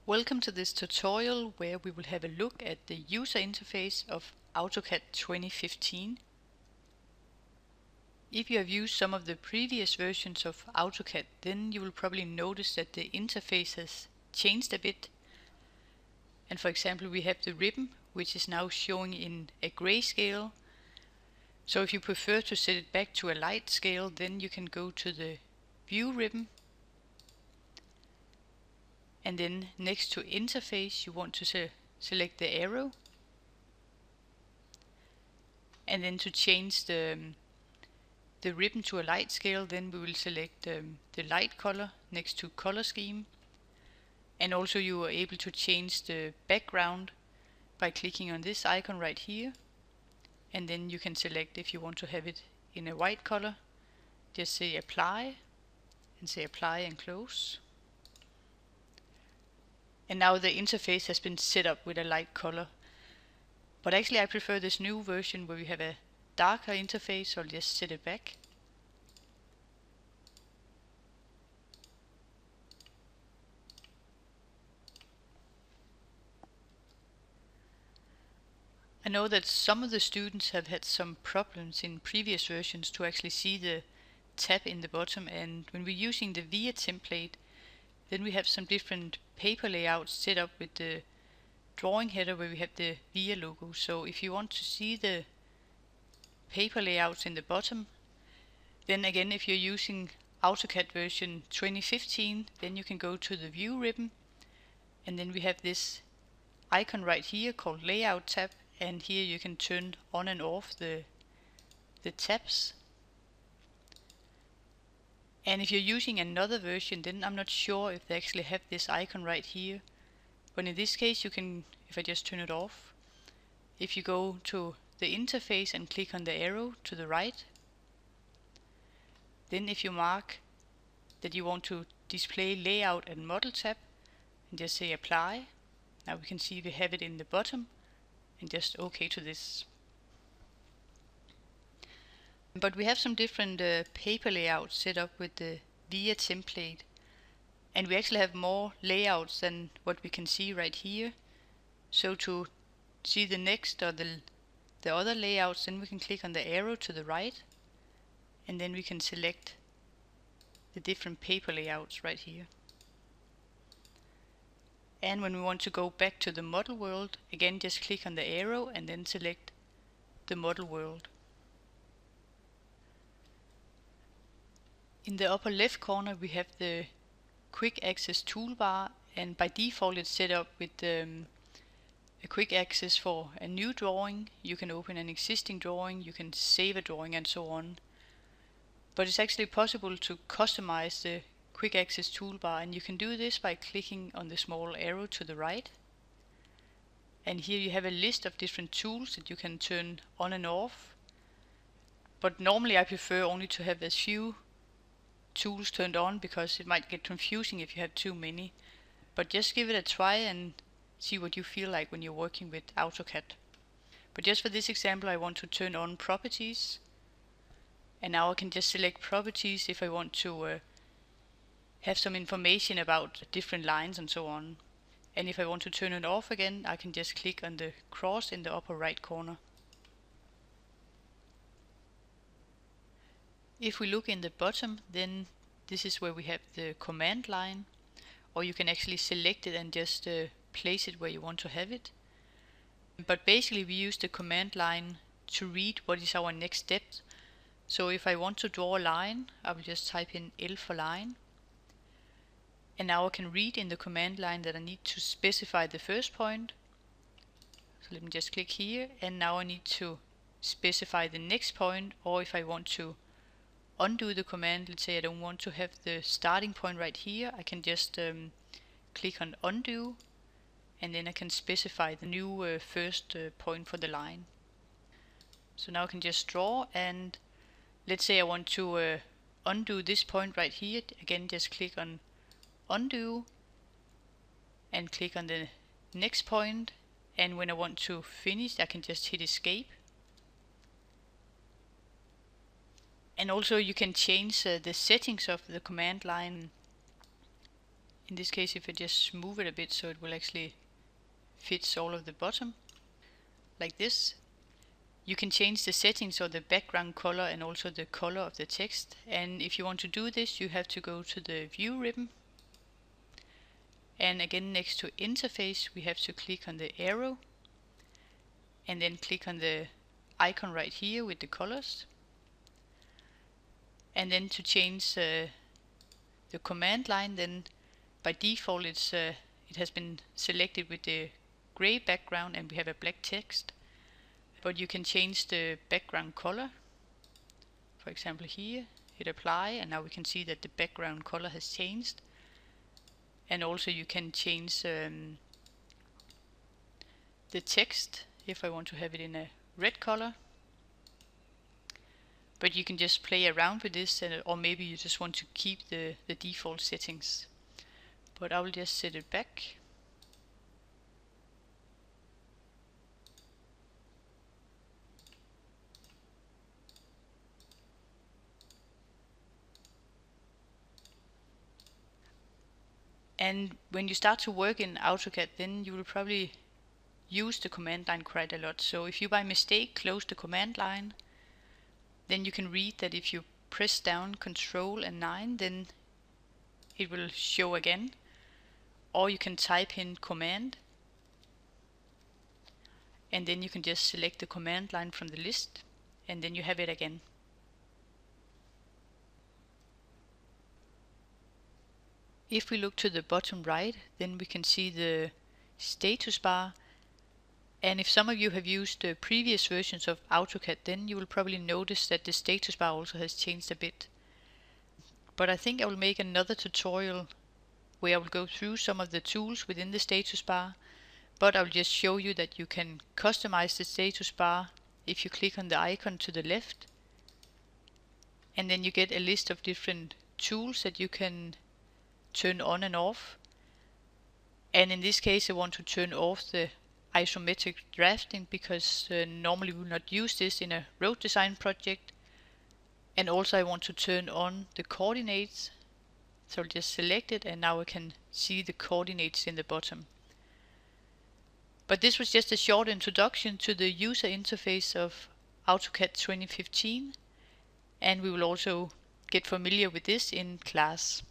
Welcome to this tutorial where we will have a look at the user interface of AutoCAD 2015. If you have used some of the previous versions of AutoCAD, then you will probably notice that the interface has changed a bit. And for example, we have the ribbon, which is now showing in a grayscale. So if you prefer to set it back to a light scale, then you can go to the View ribbon. And then next to interface, you want to select the arrow. And then to change the ribbon to a light scale, then we will select the light color next to color scheme. And also you are able to change the background by clicking on this icon right here. And then you can select if you want to have it in a white color. Just say apply and say apply and close. And now the interface has been set up with a light color. But actually I prefer this new version where we have a darker interface, so I'll just set it back. I know that some of the students have had some problems in previous versions to actually see the tab in the bottom, and when we're using the VIA template, then we have some different paper layouts set up with the drawing header where we have the VIA logo. So if you want to see the paper layouts in the bottom, then again if you're using AutoCAD version 2015, then you can go to the View ribbon, and then we have this icon right here called Layout tab, and here you can turn on and off the tabs. And if you're using another version, then I'm not sure if they actually have this icon right here. But in this case you can, if I just turn it off, if you go to the interface and click on the arrow to the right, then if you mark that you want to display layout and model tab and just say apply, now we can see we have it in the bottom, and just OK to this. But we have some different paper layouts set up with the VIA template, and we actually have more layouts than what we can see right here. So to see the next or the other layouts, then we can click on the arrow to the right, and then we can select the different paper layouts right here. And when we want to go back to the model world, again just click on the arrow and then select the model world. In the upper left corner we have the quick access toolbar, and by default it's set up with a quick access for a new drawing. You can open an existing drawing, you can save a drawing and so on. But it's actually possible to customize the quick access toolbar, and you can do this by clicking on the small arrow to the right. And here you have a list of different tools that you can turn on and off. But normally I prefer only to have as few tools turned on, because it might get confusing if you have too many. But just give it a try and see what you feel like when you're working with AutoCAD. But just for this example I want to turn on properties, and now I can just select properties if I want to have some information about different lines and so on. And if I want to turn it off again, I can just click on the cross in the upper right corner. If we look in the bottom, then this is where we have the command line, or you can actually select it and just place it where you want to have it. But basically we use the command line to read what is our next step. So if I want to draw a line, I will just type in L for line. And now I can read in the command line that I need to specify the first point. So let me just click here, and now I need to specify the next point, or if I want to undo the command, let's say I don't want to have the starting point right here, I can just click on undo, and then I can specify the new first point for the line. So now I can just draw, and let's say I want to undo this point right here. Again, just click on undo and click on the next point, and when I want to finish I can just hit escape. And also you can change the settings of the command line. In this case, if I just move it a bit so it will actually fit all of the bottom, like this. You can change the settings or the background color and also the color of the text. And if you want to do this, you have to go to the view ribbon. And again, next to interface, we have to click on the arrow and then click on the icon right here with the colors. And then to change the command line, then by default it has been selected with the gray background and we have a black text. But you can change the background color. For example here, hit apply, and now we can see that the background color has changed. And also you can change the text if I want to have it in a red color. But you can just play around with this, or maybe you just want to keep the default settings. But I will just set it back. And when you start to work in AutoCAD, then you will probably use the command line quite a lot. So if you by mistake close the command line, then you can read that if you press down Control and 9, then it will show again. Or you can type in command, and then you can just select the command line from the list, and then you have it again. If we look to the bottom right, then we can see the status bar. And if some of you have used the previous versions of AutoCAD, then you will probably notice that the status bar also has changed a bit. But I think I will make another tutorial where I will go through some of the tools within the status bar, but I will just show you that you can customize the status bar if you click on the icon to the left, and then you get a list of different tools that you can turn on and off. And in this case I want to turn off the isometric drafting because normally we will not use this in a road design project. And also I want to turn on the coordinates, so I'll just select it, and now I can see the coordinates in the bottom. But this was just a short introduction to the user interface of AutoCAD 2015, and we will also get familiar with this in class.